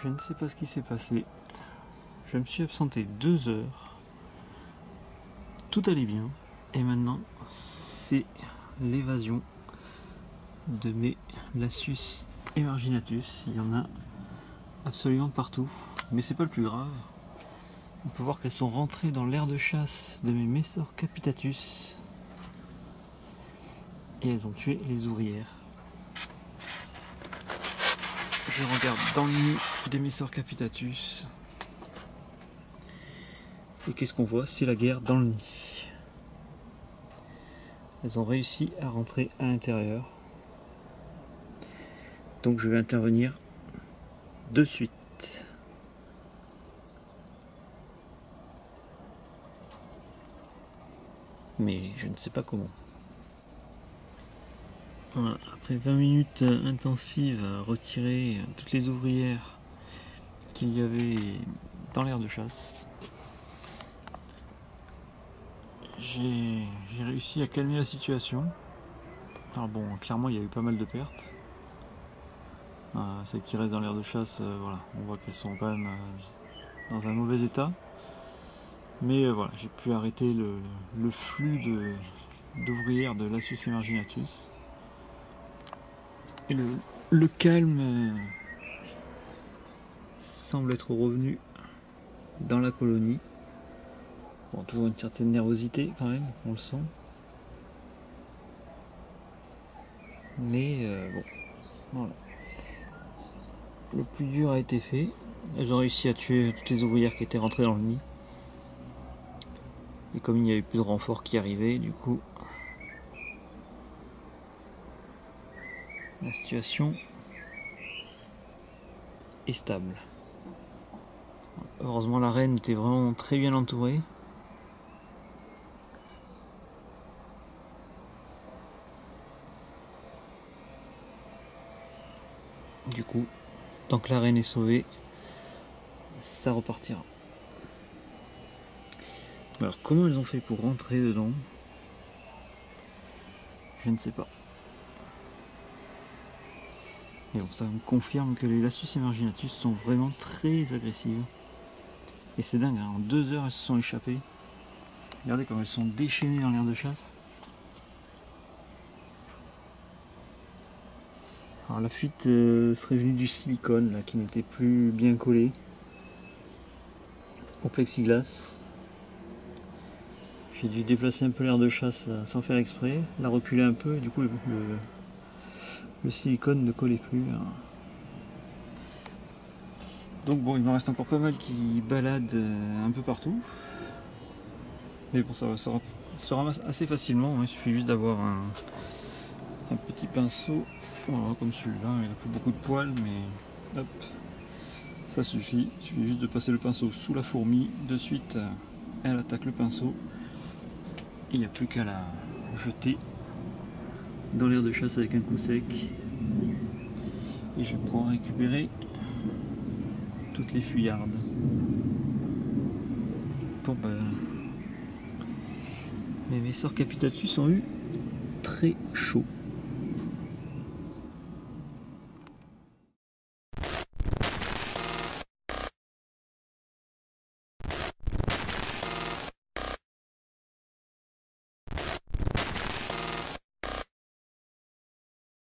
Je ne sais pas ce qui s'est passé. Je me suis absenté 2 heures. Tout allait bien. Et maintenant, c'est l'évasion de mes Lasius emarginatus. Il y en a absolument partout. Mais c'est pas le plus grave. On peut voir qu'elles sont rentrées dans l'aire de chasse de mes Messor capitatus. Et elles ont tué les ouvrières. Je regarde dans le nid des Messor capitatus. Et qu'est-ce qu'on voit? C'est la guerre dans le nid. Elles ont réussi à rentrer à l'intérieur. Donc je vais intervenir de suite. Mais je ne sais pas comment. Voilà, après 20 minutes intensives à retirer toutes les ouvrières qu'il y avait dans l'aire de chasse, j'ai réussi à calmer la situation. Alors bon, clairement il y a eu pas mal de pertes. Celles qui restent dans l'aire de chasse, voilà, on voit qu'elles sont quand même dans un mauvais état. Mais voilà, j'ai pu arrêter le flux d'ouvrières de Lasius emarginatus. Et le calme semble être revenu dans la colonie. Bon, toujours une certaine nervosité quand même, on le sent. Mais bon, voilà. Le plus dur a été fait. Elles ont réussi à tuer toutes les ouvrières qui étaient rentrées dans le nid. Et comme il n'y avait plus de renforts qui arrivaient, du coup, la situation est stable. Heureusement, la reine était vraiment très bien entourée. Du coup, tant que la reine est sauvée, ça repartira. Alors, comment elles ont fait pour rentrer dedans? Je ne sais pas. Mais bon, ça me confirme que les Lasius emarginatus sont vraiment très agressives. Et c'est dingue, hein, en 2 heures elles se sont échappées. Regardez comme elles sont déchaînées dans l'aire de chasse. Alors la fuite serait venue du silicone là, qui n'était plus bien collé au plexiglas. J'ai dû déplacer un peu l'aire de chasse sans faire exprès, la reculer un peu et du coup le silicone ne collait plus. Hein. Donc bon, il me reste encore pas mal qui baladent un peu partout. Mais bon, ça se ramasse assez facilement, hein. Il suffit juste d'avoir un petit pinceau, voilà, comme celui-là, il n'a plus beaucoup de poils, mais hop, ça suffit. Il suffit juste de passer le pinceau sous la fourmi, de suite elle attaque le pinceau, et il n'y a plus qu'à la jeter dans l'aire de chasse avec un coup sec, et je vais pouvoir récupérer toutes les fuyardes. Bon ben, mes Messor capitatus ont eu très chaud.